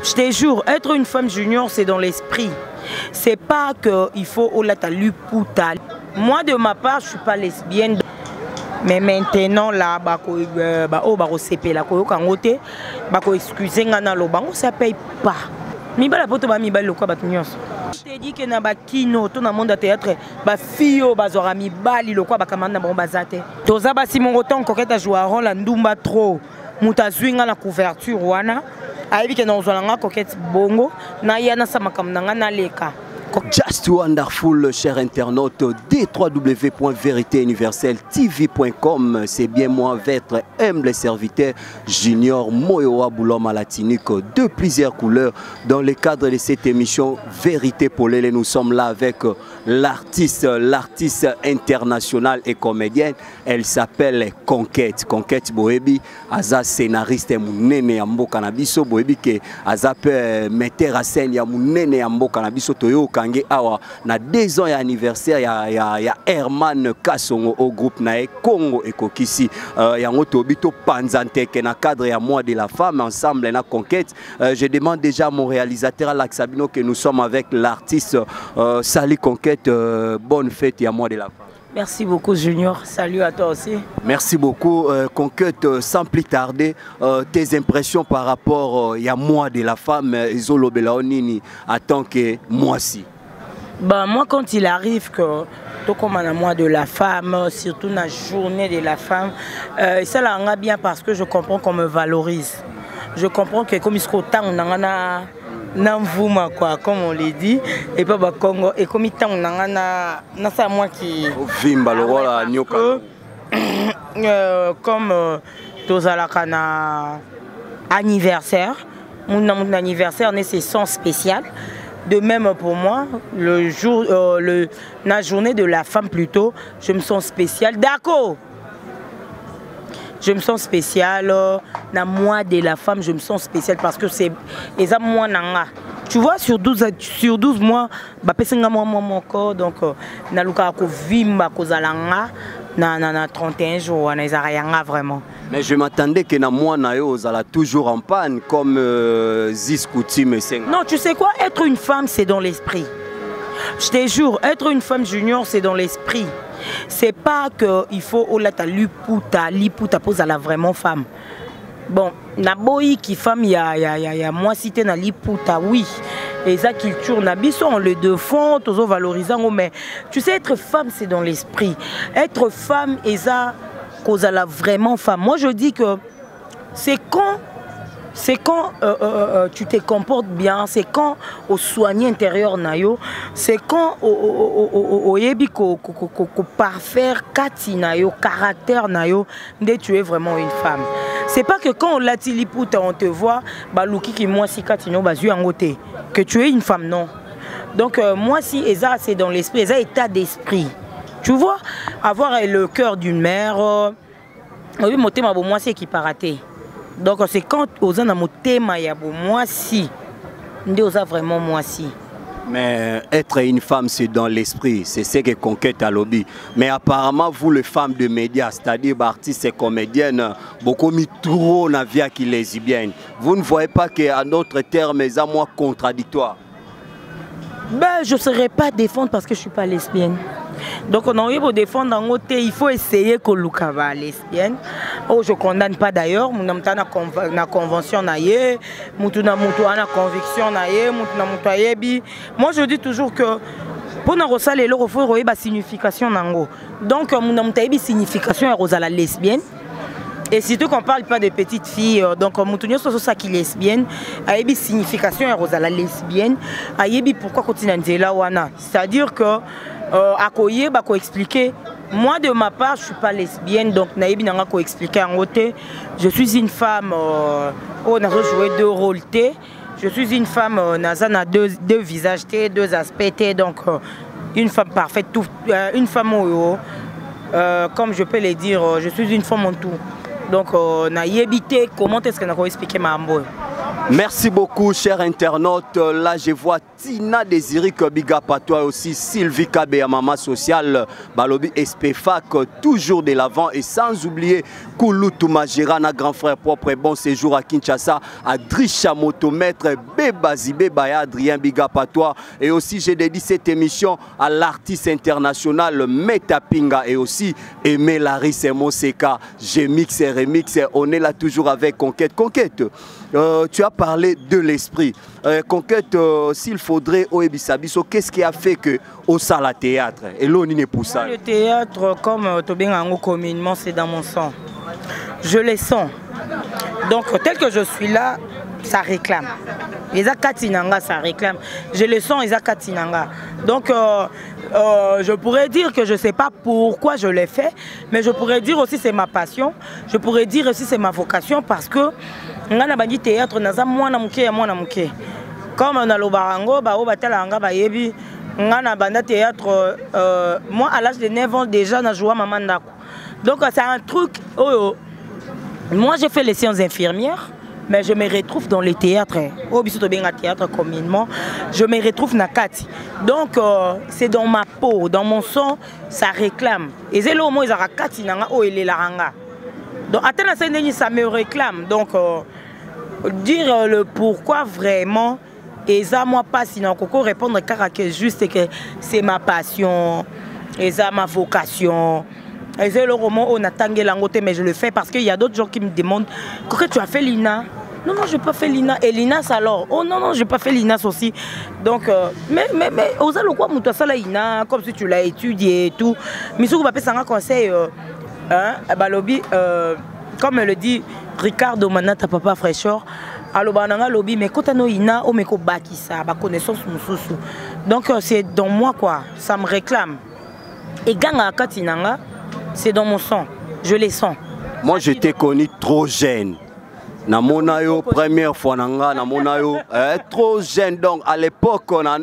Je te jure, être une femme junior, c'est dans l'esprit. C'est pas qu'il faut luputa. Moi, de ma part, je suis pas lesbienne. Mais maintenant, là, ça paye pas. Je t'ai dit que dans le kino, tout le monde a théâtre, les filles, les amis, les gens qui ont des si mon temps, quand tu joué un rôle, ndumba trop, muta zwinga la couverture, wana, aibi que nous allons coquette bongo, na yana sama kamnanga na leka. Just wonderful, chers internautes, www.véritéuniverselle-tv.com. C'est bien moi, votre humble serviteur Junior Moyowa Bouloma Latinique de plusieurs couleurs. Dans le cadre de cette émission Vérité Polele, nous sommes là avec l'artiste internationale et comédienne. Elle s'appelle Conquête. Conquête Boebi, Aza scénariste Mounene Ambo Canabiso, Boebi que Aza peut mettre à scène ya Mounene Ambo Canabiso Toyo. Awa na 2 ans anniversaire ya Herman Kasongo au groupe nae Congo et Kokisi yango tobito panzante que na cadre ya mois de la femme ensemble na Conquête. Je demande déjà à mon réalisateur Alex Sabino que nous sommes avec l'artiste Sali Conquête. Bonne fête ya mois de la femme. Merci beaucoup Junior, salut à toi aussi. Merci beaucoup Conquête, sans plus tarder, tes impressions par rapport à mois de la femme Zolo Belaonini en tant que moi-ci. Bah, moi quand il arrive que tout comme un mois de la femme, surtout la journée de la femme, ça l'a bien parce que je comprends qu'on me valorise. Je comprends que comme il se temps on a Namvuma quoi, comme on l'a dit, et pas Congo, et comme il temps on a ça moi qui Vimba le rôle comme Tozalakana anniversaire, mon anniversaire c'est son spécial. De même pour moi, le jour, la journée de la femme plutôt, je me sens spéciale. D'accord. Je me sens spéciale. Dans mois de la femme, je me sens spéciale parce que c'est ça moi nanga. Tu vois, sur 12 mois, donc na luka ko vimba ko zalanga na 31 jours na izarayanga vraiment. Mais je m'attendais que na moi na yo zala toujours en panne comme Ziz Coutume Senga. Non, tu sais quoi, être une femme c'est dans l'esprit. Je te jure, être une femme junior c'est dans l'esprit. C'est pas que il faut liputa pose à la vraiment femme. Bon, na boyi qui femme ya moi cité na liputa oui. Et ça culture na biso on le défend, toujours valorisant mais tu sais être femme c'est dans l'esprit. Être femme et ça cause à la vraiment femme. Moi je dis que c'est quand tu te comportes bien, c'est quand au soigner intérieur nayo, c'est quand au yebi ko parfaire kati nayo, caractère nayo, dès tu es vraiment une femme. C'est pas que quand on l'a tiliputa on te voit baluki qui moi si kati no bazu angote que tu es une femme non. Donc moi si Eza c'est dans l'esprit, Eza état d'esprit. Tu vois, avoir le cœur d'une mère, moi c'est qui paraté. Donc c'est quand aux gens mon thème il y a moi si, on vraiment moi si. Mais être une femme c'est dans l'esprit, c'est ce que Conquête à lobby. Mais apparemment vous les femmes de médias, c'est-à-dire artistes et comédiennes, beaucoup mis trop dans la vie qui lesbienne. Vous ne voyez pas qu'à notre terme c'est à moi contradictoire. Ben je ne serais pas défendre parce que je ne suis pas lesbienne. Donc on a pour défendre en côté, il faut essayer que l'ukava lesbienne. Oh je condamne pas d'ailleurs, mon na convention naie, mutuna na conviction naie, mutuna mutu. Moi je dis toujours que pour na rosale le faut roeba signification nango. Donc mon mutu signification est rosala lesbienne. Et surtout qu'on ne parle pas de petites filles, donc Moutounio c'est ça qui est lesbienne, ayebi signification est rosala lesbienne, ayebi pourquoi continuer là wana. C'est-à-dire que à Koye bah ko expliquer moi de ma part je suis pas lesbienne donc nayebi nanga ko expliquer en côté je suis une femme on a joué 2 rôles T, je suis une femme na deux visages T, 2 aspects T, donc une femme parfaite tout une femme comme je peux le dire je suis une femme en tout. Donc, on a évité comment est-ce qu'on a expliqué ma ambo. Merci beaucoup, chers internautes. Là, je vois Tina Désiré Kobiga Patois aussi, Sylvie Kabé, maman sociale, Balobi Espéfac, toujours de l'avant. Et sans oublier Kouloutou Magirana, grand frère propre, bon séjour à Kinshasa, Adrisha Motomètre, Bébazi Bébaya, Adrien Biga Patois. Et aussi, j'ai dédié cette émission à l'artiste international Meta Pinga et aussi Aimé Larisse et Moseka. J'ai mixé, remixé. On est là toujours avec Conquête. Conquête. Tu as parlé de l'esprit. Conquête, s'il faudrait au Ebisabiso, qu'est-ce qui a fait que au salle théâtre et l'on n'est pour ça? Le théâtre, comme Tobingango communément, c'est dans mon sang. Je les sens. Donc, tel que je suis là, ça réclame. Les Akatinanga, ça réclame. Je le sens, les Akatinanga. Donc, je pourrais dire que je ne sais pas pourquoi je l'ai fait, mais je pourrais dire aussi c'est ma passion. Je pourrais dire aussi c'est ma vocation parce que on a dit théâtre, on a moi comme on a le barango, on a banda théâtre. Moi, à l'âge de 9 ans déjà, on a joué à Mamandako. Donc, c'est un truc. Moi, j'ai fait les sciences infirmières. Mais je me retrouve dans les théâtres. Au biso bien théâtre communément, je me retrouve nakati. Donc c'est dans ma peau, dans mon sang, ça réclame. Et c'est là au moins ils kati nanga o ele laranga. Donc attends ça me réclame. Donc dire le pourquoi vraiment et ça moi pas sinon coco répondre car que juste que c'est ma passion et ça ma vocation. Et c'est le roman on a tangé l'angote mais je le fais parce qu'il y a d'autres gens qui me demandent que tu as fait l'INA. Non, non, je n'ai pas fait l'INA. Et l'INAS alors? Oh non, non, je n'ai pas fait l'INAS aussi. Donc, mais, aux allons quoi, ça la INA, comme si tu l'as étudié et tout. Mais si vous m'appelez ça un conseil, lobby, comme le dit Ricardo Manata, papa fraîcheur, alors lobby, mais quand on a INA, on me baki ça, ma connaissance sous. Donc, c'est dans moi quoi, ça me réclame. Et Ganga Katinanga, c'est dans mon sang, je les sens. Moi, je t'ai connu trop jeune. Namonayo première fois nanga namonayo trop jeune donc à l'époque on a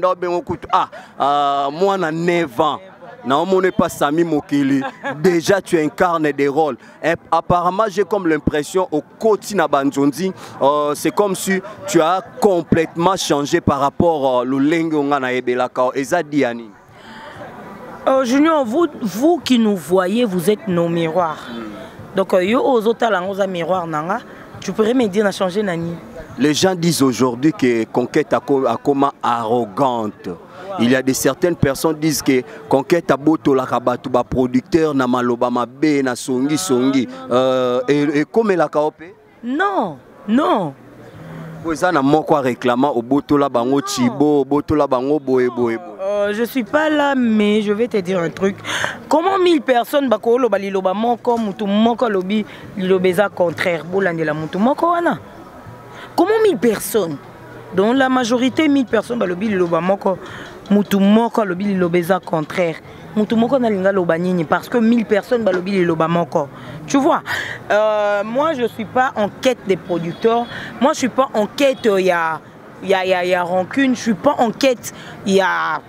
moi na 9 ans na on n'est pas Sami Mokili déjà tu incarnes des rôles et apparemment j'ai comme l'impression au quotidien Banjondi c'est comme si tu as complètement changé par rapport au lengue on a ebelaka ezadiani. Junior, vous qui nous voyez, vous êtes nos miroirs. Donc yo aux autres langues miroir nanga. Tu pourrais me dire, on a changé Nani. Les gens disent aujourd'hui que Conquête a comme arrogante. Wow. Il y a certaines personnes qui disent que Conquête a boto la kabatu ba producteur na maloba mabe na songi songi. Et comme la kaopé? Non, non. Vous avez moko réclamant au boto la bango chibo, boto la bango boé. Je suis pas là, mais je vais te dire un truc. Comment 1000 personnes bako loba liloba moko mutu moko lobi lilobeza contraire bolandela mutu moko wana? Comment 1000 personnes? Donc la majorité 1000 personnes balobi liloba moko mutu moko lobi lilobeza contraire. Mutu moko na linga loba nini parce que 1000 personnes balobi liloba moko. Tu vois? Moi je suis pas en quête des producteurs. Moi je suis pas en quête il y a rancune, je suis pas en quête il y a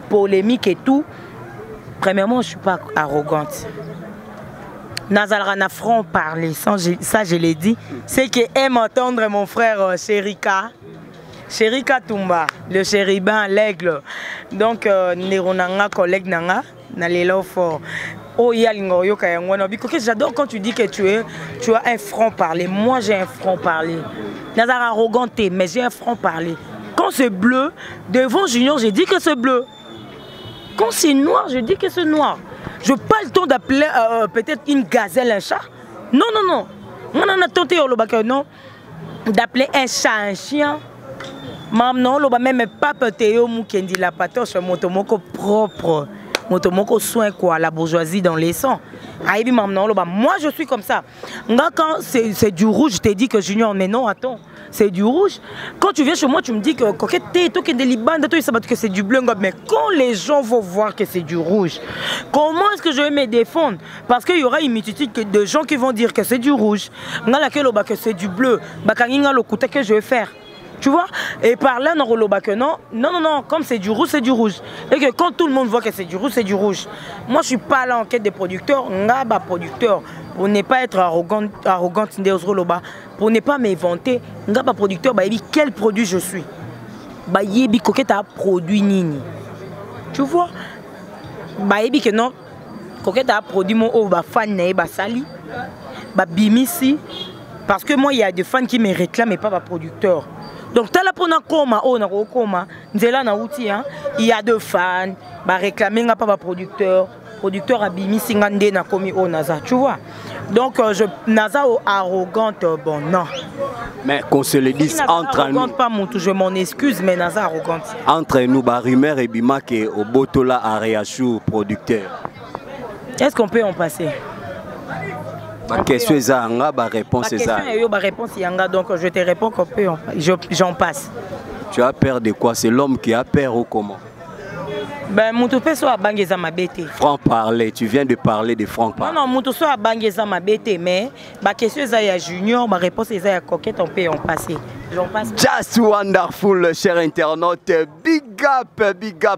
polémique et tout. Premièrement, je ne suis pas arrogante. Nazalra na front parler, ça je l'ai dit. C'est que aime entendre mon frère Chérika. Chérika Tumba, le chérubin, l'aigle. Donc, Néronanga, collègue Nanga, Nalélo fort. Oh, j'adore quand tu dis que tu as un franc parler. Moi, j'ai un franc parler. Nazalra arrogante, mais j'ai un franc parler. Quand c'est bleu, devant Junior, j'ai dit que c'est bleu. Quand c'est noir, je dis que c'est noir. Je n'ai pas le temps d'appeler peut-être une gazelle un chat. Non, non, non. On en a tenté non, d'appeler un chat un chien. Non, même pas Théo Mukendi la patoche, motomoko propre. Motomoko soin quoi, la bourgeoisie dans les sangs. Moi je suis comme ça. Quand c'est du rouge, je t'ai dit que Junior, mais non, attends. C'est du rouge. Quand tu viens chez moi, tu me dis que c'est du bleu. Mais quand les gens vont voir que c'est du rouge, comment est-ce que je vais me défendre? Parce qu'il y aura une multitude de gens qui vont dire que c'est du rouge, que c'est du bleu, que je vais faire. Tu vois? Et par là, non, comme c'est du rouge, c'est du rouge. Et que quand tout le monde voit que c'est du rouge, c'est du rouge. Moi, je ne suis pas là en quête des producteurs. Producteur. pour ne pas être arrogante pour ne pas m'inventer, nga ba producteur ba yebi quel produit je suis. Ba yebi Coquette a produit nini. Tu vois? Ba yebi que non Coquette a produit mon oh ba fan na ba sali. Ba bimisi parce que moi il y a des fans qui me réclament et pas ba producteur. Donc tala pona koma oh na koma nzela na outi hein, il y a deux fans ba réclamer nga pas ba producteur a bimisi ngande na komi oh naza, tu vois. Donc je naza arrogante bon non. Mais qu'on se le dise entre nous. Pas mon tout, je m'en excuse mais naza arrogante. Entre nous ba rumeur et bima que au botola Areachou producteur. Est-ce qu'on peut en passer? Ma question est ça, ma réponse est ça. Ma réponse est ça, donc je te réponds qu'on peut, j'en passe. Tu as peur de quoi? C'est l'homme qui a peur ou comment? Ben, mon toupé soit à Bangeza ma bête. Franc parler, tu viens de parler de franc parler. Non, mon toupé soit à Bangeza ma bête, mais ma question est ça, Junior, ma réponse est ça, Coquette, on peut en passer. J'en passe. Just wonderful, cher internaute. Big up,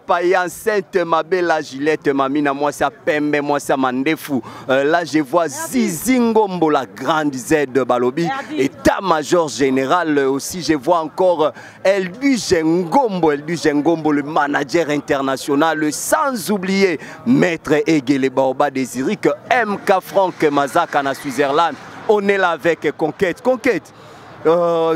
à enceinte, ma belle Gillette, ma mine, moi ça pembe, moi ça mandefou. Là, je vois Zizingombo, la grande Z de Balobi, état-major général aussi. Je vois encore Elbus Ngombo, le manager international, sans oublier Maître Egele Baoba Désiric, MK Franck Mazaka na Switzerland. On est là avec Conquête. Conquête.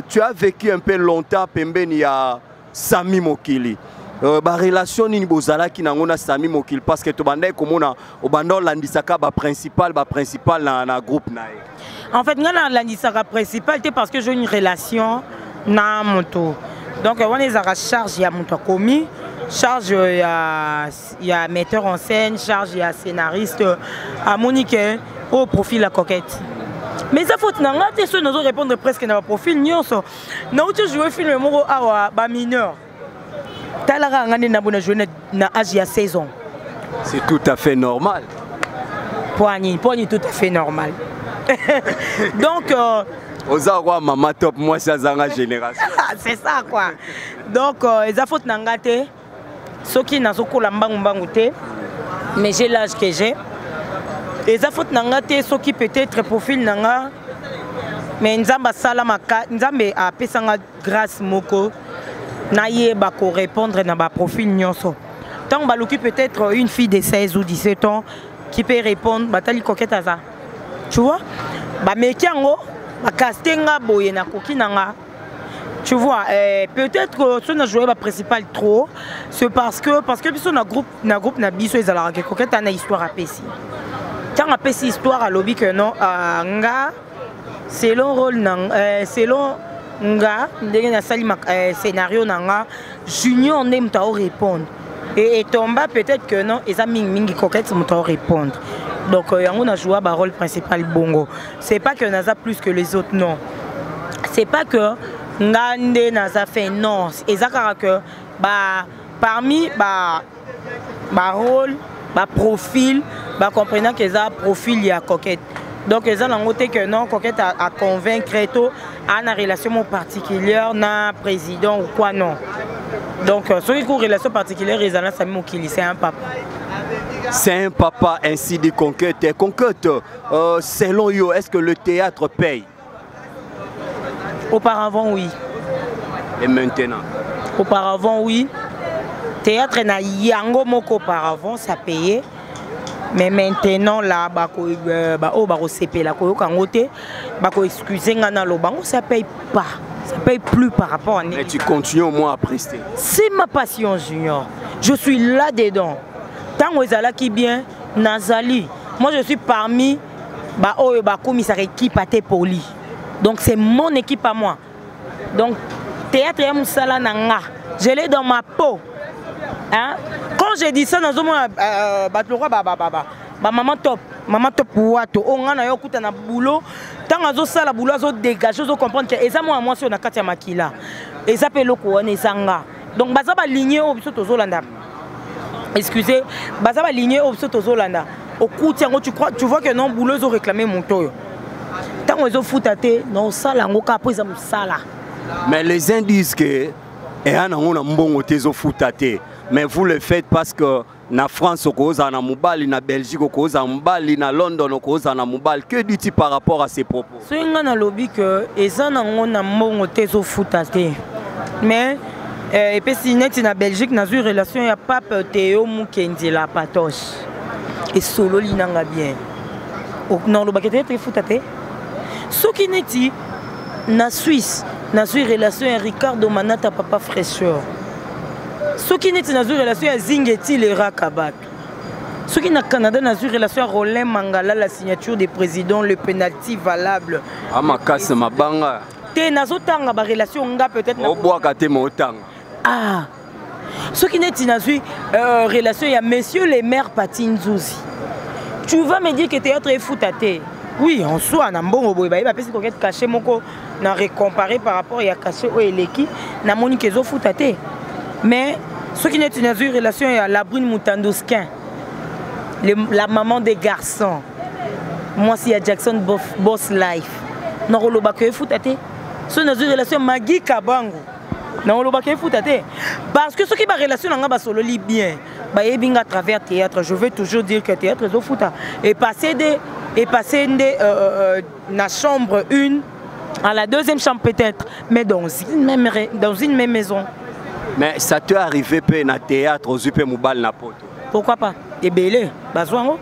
Tu as vécu un peu longtemps pembeni ya Sami Mokili. Ba relation ni bozala ki nangona Sami Mokili parce que to bandai komona o bando landisaka ba principal na groupe na. En fait ngana landisaka principal c'est parce que j'ai une relation na moto. Donc on est à charge ya moto komi, charge ya metteur en scène, charge ya scénariste à Monique au profil la Coquette. Mais ça faut que nous répondre presque dans le profil. Nous avons joué un film à mineur. À 16 ans. C'est tout à fait normal. Poignée tout à fait normal. Donc, maman top, moi c'est la génération. C'est ça quoi. Donc, les affaires n'angate, ceux qui n'ont pas mais j'ai l'âge que j'ai. Les affaires n'angate, ceux qui peut-être profil n'anga, mais nzamba salamaka, nzambe a pesanga grâce moko, naie bako répondre na ba profil nyonso. Tant baluki peut-être une fille de 16 ou 17 ans qui peut répondre, batali Coquette aza. Tu vois? Ba mekiango, ba castinga boye na koki nanga. Tu vois, peut-être que si on a joué le principal trop, c'est parce que si on a groupe na biso ils allaient Coquette a une histoire à Pessi. Quand on a Pessi histoire à lobby que non, nga selon rôle selon nga ndenge na sali scénario nanga Junior on aime ta répondre et tomba peut-être que non ils a mingi Coquette mon ta répondre. Donc on a joué le rôle principal bongo. C'est pas que naza plus que les autres non. C'est pas que Ngande naza fait non, ezakara que parmi rôle, profil, comprenant que ça profil y a Coquette. Donc ils ont noté que non Coquette a convaincre tout à une relation particulière na président ou quoi non. Donc ceux qui ont une relation particulière ils ont Sami Mokili, c'est un papa. C'est un papa ainsi dit Conquête. Conquête, selon yo, est-ce que le théâtre paye? Auparavant, oui. Et maintenant? Auparavant, oui. Théâtre na yango moko auparavant, ça payait. Mais maintenant, là, ça paye pas. Ça paye plus par rapport à... Mais tu continues au moins à prester. C'est ma passion, Junior. Je suis là-dedans. Tant que Zala qui bien, Nazali. Moi, je suis parmi commissaire équipe à Tepoli. Donc c'est mon équipe à moi. Donc théâtre et Moussala Nanga, je l'ai dans ma peau. Hein? Quand je dis ça, dans maman top wato, on a eu un boulot. Tant que ça la boulot, on dégage, on comprend que et ça moi sur la Katia Makila. Et ça peut le couronner Sanga. Donc bazaba ligné au biso tozolanda. Excusez, bazaba ligné au biso tozolanda. Au coup tu vois que non boulot ont réclamé mon toyo. Mais les uns disent que et un on a mbongo tezo futate. Mais vous le faites parce que na France au cause en Moubali, na Belgique au cause en Moubali, na London au cause en Moubali. Que dis-tu par rapport à ces propos? C'est un lobby que et ça on a mbongo tezo futate. Mais et puis si net na Belgique na une relation ya Pape Théo Mukendi la patoche. Et solo li nanga bien. Non le bakete te futate. Ce qui neti na Suisse na une relation ya Ricardo Manata papa fraîcheur. Ce qui n'est pas une relation à Zingeti le Rakabak. Ce qui n'est pas Canada n'a une relation à Roland Mangala, la signature des présidents, le penalty valable. Ah ma casse ma banga. T'es nazo tanga ba relation nga peut-être. Au bois kate mo tanga. Ah. Ce qui n'est pas une relation à messieurs les maires Patinzouzi. Tu vas me dire que théâtre est foutaté. Oui, en soi, na mbongo boy ba pesi ko caché moko na récomparé par rapport à caché o eleki na moni kezo foutaté. Mais ce qui n'est une relation à la Brune Moutandosquin, la maman des garçons. Moi, c'est à Jackson Boss Life. Non, on l'a pas foutate. C'est une relation Magui Kabango. Non, on l'a pas foutate. Parce que ce qui est ma relation, on a solo bien. À travers théâtre, je veux toujours dire que théâtre est au fouta. Et passer de la chambre 1 à la deuxième chambre peut-être, mais dans une même maison. Mais ça t'est arrivé dans le théâtre aux UP Moubal na poto. Pourquoi pas? Et belé, bazouango.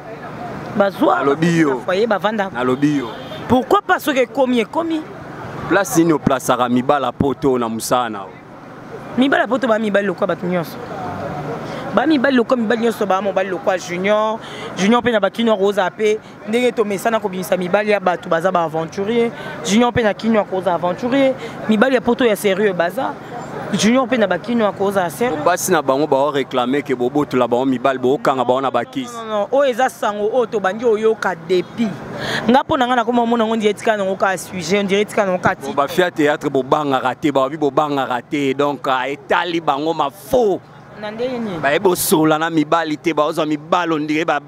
Bazouango. Alobio. Foyer bavanda. Alobio. Pourquoi pas ce que commis? Place ni place à Mibal à poto na musana. Mibal à poto ba mibal lokwa batnyos. Ba mibal lokwa mibal nyos ba mobal lokwa junior. Junior pe na bakino rosa pe. Ndenge to mesana ko binisa mibal ya batu baza ba aventurier. Junior pe na kino rosa aventurier. Mibal ya poto ya sérieux baza. Junior pe na bakino à cause à sérieux. Basi na bango ba réclamer que bobo to la ba mibal bo kanga ba na bakis. Non, o eza sango o to bangi oyo ka depi. Ngapo na ngana ko mo na ngondi etika na ka sujet, on dirait etika na ka ti. Ba fia théâtre bo banga raté, ba bi bo banga raté donc etali bango ma faux. Nandeni. Ba ebo sola na mibali te ba ozo mibal on dirait ba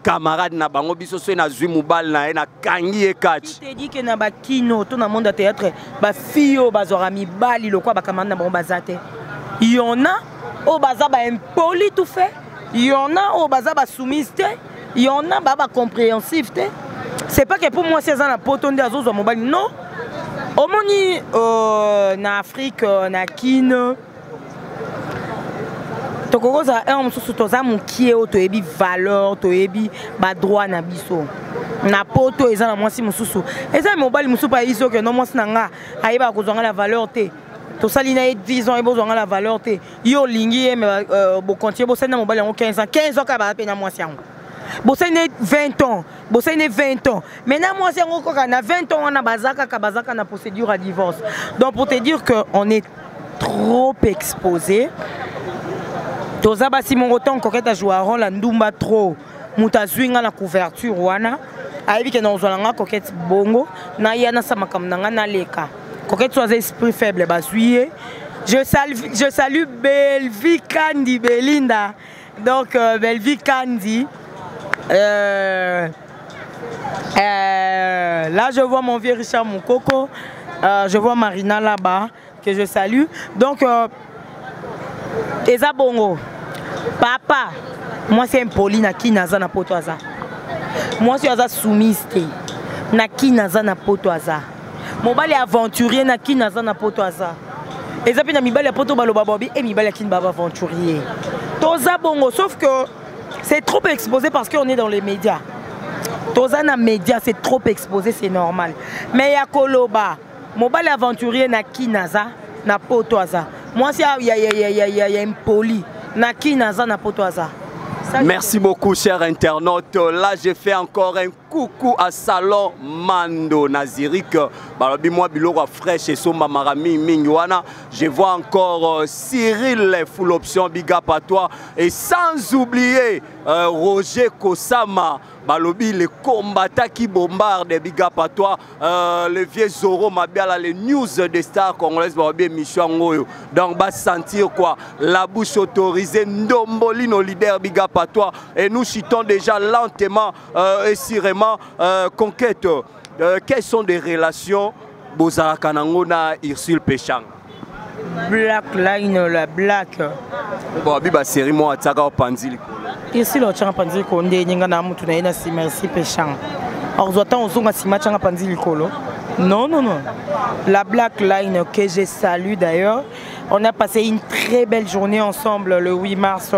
camarade na bango biso so na zui mobal na kangi e catch. Tu te dis que na ba kino to na monde théâtre ba fio bazora mibali lokwa ba camarade na bango bazate. Il y en a au baza ba impoli tout fait. Il y en a au baza ba soumise. Il y en a ba compréhensif. C'est pas que pour moi c'est ça na potonde azozo mobali non. Au moni na Afrique na kino tokokoza un mosusu toza mokie o toyebi valeur toyebi ba droit na biso na poto eza na mwasi mosusu eza mobali mosusu pa iso que non mwasi nanga ayeba kozwanga la valeur te tosali na vision e bozwanga la valeur te yo lingi me bo continuer bo sena mobali yango 15 ans ka ba pe na mwasi yango bo sena 20 ans bo sena 20 ans mais na mwasi yango koka na 20 ans on a bazaka na procédure à divorce. Donc pour te dire que on est trop exposé. Toza basi mongoton koketa jouer rôle la ndumba trop mutazwinga na couverture wana aibi ke na zolanga kokete bongo na yana sama kamnanga na leka kokete soit esprit faible basuye. Je salue Belvi Kandi Belinda. Donc Belvi Kandi là je vois mon vieux Richard Moukoko, je vois Marina là-bas que je salue. Donc Eza bongo. Papa, moi c'est impoli na ki naza na poto aza. Moi c'est aza soumise na ki naza na poto aza. Mobali aventurier na ki naza na poto aza. Eza pe na mibali poto baloba bobi et mibali kin baba aventurier. Toza bongo sauf que c'est trop exposé parce qu'on est dans les médias. Toza na médias c'est trop exposé, c'est normal. Mais ya koloba, mobali aventurier na ki naza na poto aza. Moi, il y a impoli. Merci beaucoup, chers internautes. Là, je fais encore un coucou à Salon Mando Nazirik. Moi, Biloro fraîche et Somba Marami Mingwana. Je vois encore Cyril Full Option, big up à toi. Et sans oublier Roger Kosama. Balobi, les combattants qui bombardent, big up à toi. Le vieux Zoro Mabiala, les news des stars congolaises, Balobi, Michon Ngoyo. Donc, va sentir quoi? La bouche autorisée, Ndomboli, nos leaders, big up à toi. Et nous chutons déjà lentement et sûrement conquête. Quelles sont des relations Bozara Kanango na Ursule Péchang? Black Line, la Black. Bon, biba série moi ataka au panzili. Ici le changa panzili konde ninga na mutu na ina si merci péchant. Alors j'attends on songa si changa panzili kolo. Non non non. La Black Line que je salue d'ailleurs. On a passé une très belle journée ensemble le 8 mars.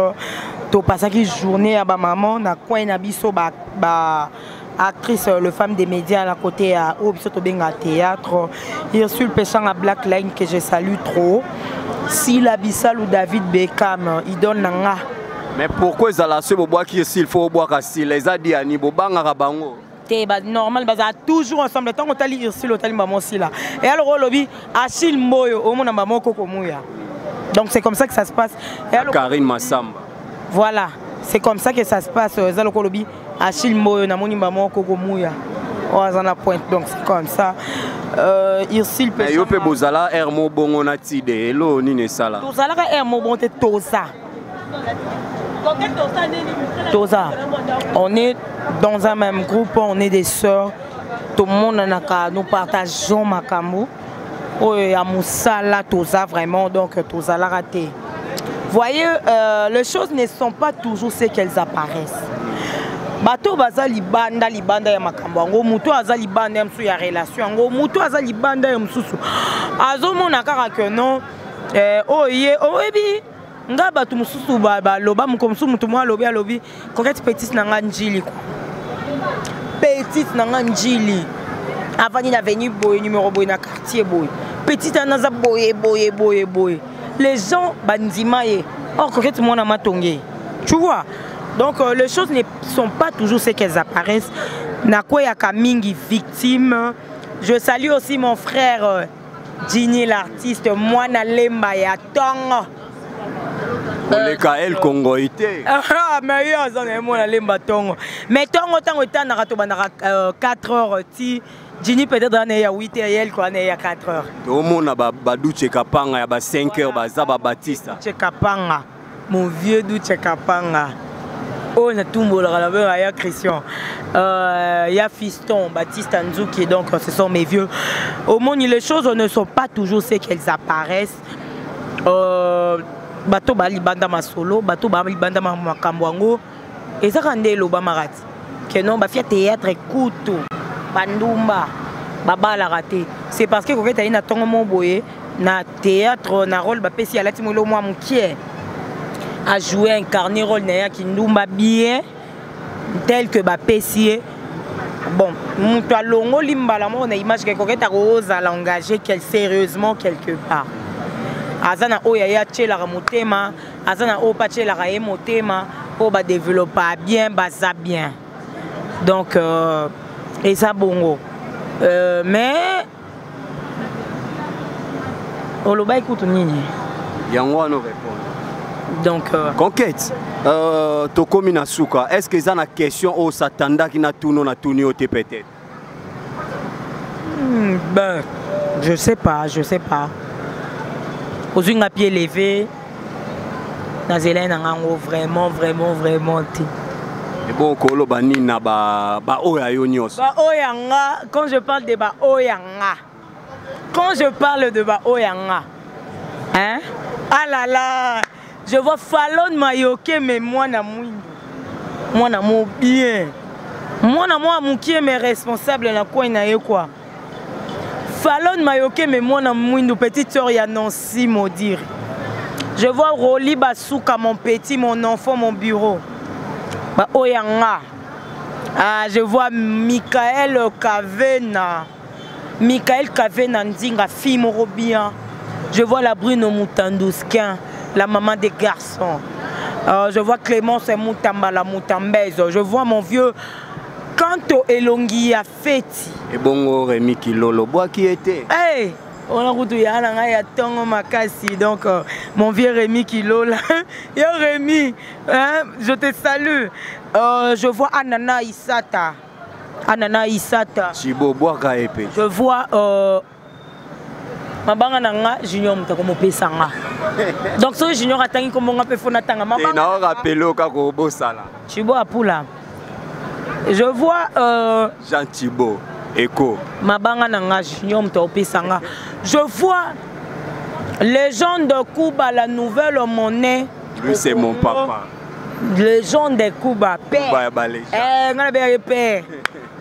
To passé une journée à ba maman na coin na biso ba actrice, le femme des médias à la côté à Obisotobenga théâtre. Ursule Péchant à Black Line que je salue trop. Si la Bissal ou David Beckham, il donne nanga. Mais pourquoi ils allaient se boire qui s'il faut boire si les a dit à Nibo Banga Bango? C'est normal, ils sont toujours ensemble. Tant qu'on t'a dit Ursule, on t'a dit maman aussi là. Et alors au lobby, Achille Moyo, au monde maman Koko Mouya. Donc c'est comme ça que ça se passe. Et alors, Karine Massamba. Voilà, c'est comme ça que ça se passe. Zalo Kolobi, Achille Moyo, namoni maman Koko Mouya. Oh, ça na pointe, donc c'est comme ça. Ursule Péchant. Yo pe bozala Hermo Bongo na tide, hello ni ne sala. Tozala ka Hermo Bongo te Toza. Toza. On est dans un même groupe, on est des sœurs. Tout le monde nous partageons Makambo. Oh, il y a Moussala, Toza vraiment, donc Toza l'a raté. Voyez, les choses ne sont pas toujours ce qu'elles apparaissent. Bato baza libanda ya makambo ngo muto aza libanda ya msu ya relation ngo muto aza libanda ya msusu azomona kaka que non oye oyebi nga bato msusu ba loba mukomsu muto mwa lobi alobi koketi petite nanga njili quoi petite nanga njili avani na avenue boy numéro boy na quartier boy petite anaza boye les gens bandima ye or koketi mwana matonge tu vois. Donc les choses ne sont pas toujours ce qu'elles apparaissent. Nakoya Kamingi victime. Je salue aussi mon frère Ginny l'artiste. Moi Nalemba ya Tongo. Le Kael Congo été. Ah mais il y a moi Nalemba Tongo. Mais Tongo tango était na rato banara 4 heures ti. Ginny peut-être dans ya 8 heures elle quoi na ya 4 heures. Tout le monde ba Douche Kapanga ya ba 5 heures ba Zaba Batista. Douche Kapanga. Mon vieux Douche Kapanga. Oh, na tumbo la ya Christian, ya Fiston, Baptiste Nzouki, donc ce sont mes vieux. Au monde, les choses ne sont pas toujours ce qu'elles apparaissent. Bato bali banda ma solo, bato bali banda ma makambwango, et ça rende loba marati. Que non, ba fia théâtre couteau, bandumba, baba la raté. C'est parce que quand tu as na tongo mon boye, na théâtre na rôle ba pesi ala timolo moi mukie. A joué un carnet rôle qui nous bien tel que Bapessier. Bon, nous allons limbalamment on a image que quelqu'un rose à l'engager qu'elle sérieusement quelque part. Azana o ya tchela ramotema, azana o pa tchela rae motema, o ba développer bien, baza bien. Donc et ça bongo. Mais on le ba écoute nini. Yango no répond. Donc conquête Tokomi Nasuka, est-ce que ça na question au satanda qui na tout na tout peut-être? Ben je sais pas. Aux une à pied levé na zelena ngango vraiment ti. Et bon kolo bani na ba oya yo nyos. Ba oyanga, quand je parle de ba oyanga. Quand je parle de ba oyanga. Hein? Ah là là. Je vois Fallon Mayoke, mais moi na mouindo. Moi na mon bien. Moi na moi mouki mais responsable na quoi na quoi. Fallon Mayoke, mais moi na mouindo petite sœur ya Nancy maudire. Je vois Roli Basouka mon petit, mon enfant, mon bureau. Ba oyanga. Ah, je vois Michael Kavena. Michael Kavena Ndinga fille morobien. Je vois la Bruno Moutandouskin. La maman des garçons. Je vois Clémence Moutamba, la Moutambaise. Je vois mon vieux Kanto Elongi à Feti. Et bon, Rémi Kilolo, bois qui était. Hey! On a route ya tongo makasi. Donc, mon vieux Rémi Kilolo. Yo Rémi, hein? Je te salue. Je vois Anana Isata. Chibo, bois kaepe. Je vois. Mabanga nanga junior mutako mopesanga. Donc ce junior atangi comme on peut fona tanga mabanga. Na rappelo ka ko bosala. Chibo apula. Je vois Jean Chibo Eko. Mabanga nanga junior mutako pesanga. Je vois Légende de Cuba, la nouvelle monnaie. Lui, c'est mon papa. Légende de Cuba. Père. Père.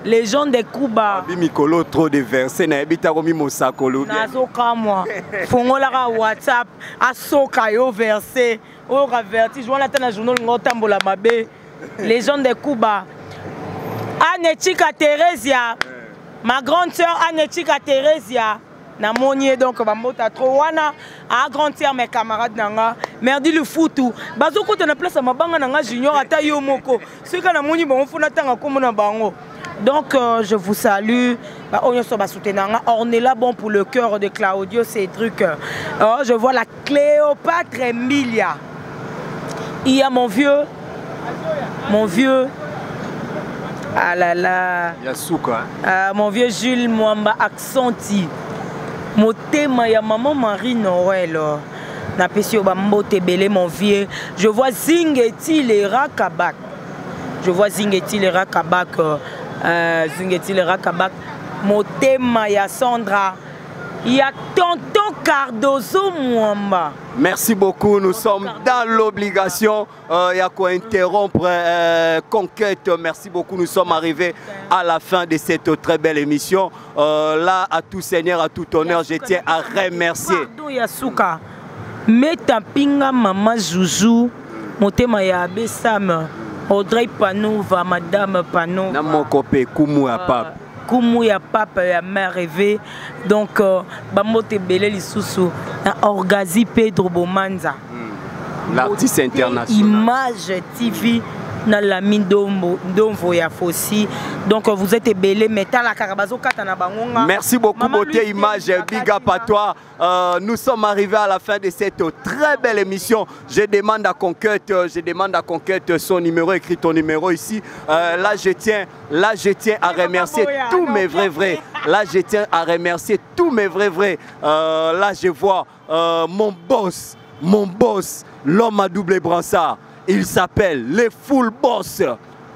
Légende de Cuba. Mikolo trop de versets. Na ebita komi mosakolo. Nazoka moi. Fongola WhatsApp. Asoka yo verset. O raverti. Je vois la tana journal ngotambola mabe. Légende de Cuba. Anetika Theresia. Ma grande sœur Anetika Theresia. Na monier donc bambota trop wana a grandir mes camarades nanga merdi le foutu bazo ko na place ma banga nanga junior ata yo moko ce que na moni bon funa tanga comme na bango donc je vous salue ba onyo so ba soutenanga on est là bon pour le cœur de Claudio Cédric je vois la Cléopâtre Emilia il y a mon vieux ah là là Yasuka mon vieux Jules Mwamba Accenti Motema ya maman Marie Noël. Na pesio bambote belé mon vieux. Je vois Zingeti Lera Kabak. Zingeti Lera Kabak. Motema ya Sandra. Il y a tonton Cardozo Mwamba. Merci beaucoup, nous sommes dans l'obligation. Il y a quoi interrompre Conquête. Merci beaucoup, nous sommes arrivés à la fin de cette très belle émission. Là, à tout seigneur, à tout honneur, je tiens à remercier. Pardon Yasuka. Meta pinga maman Zouzou. Motema ya Abesam. Audrey Panova, Madame Panova. Namokopé Kumu à Pape. Kumu ya papa ya mère rêvé donc bamote belé lisusu na Orgazi Pedro Bomanza l'artiste international Image TV na la Ndomvo ya Fossi donc vous êtes belé métal la karabazo kata na bangonga. Merci beaucoup beauté Image, big up à toi. Nous sommes arrivés à la fin de cette très belle émission. Je demande à Conquête son numéro, écrit ton numéro ici. Là je tiens à remercier tous mes vrais. Là je tiens à remercier tous mes vrais. Là je vois mon boss, l'homme à double brassard. Il s'appelle le full boss,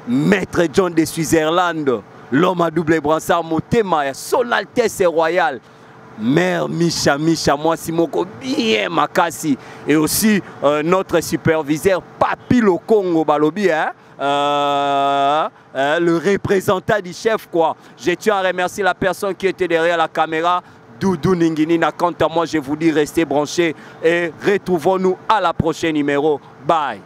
Maître John de Switzerland, l'homme à double brassard, Motema, son Altesse royale. Mère Micha, moi Simoko bien Makasi. Et aussi notre superviseur Papi Lokongo Balobi, le représentant du chef quoi. Je tiens à remercier la personne qui était derrière la caméra. Doudou Ninginina, quant à moi je vous dis restez branchés et retrouvons-nous à la prochaine numéro. Bye.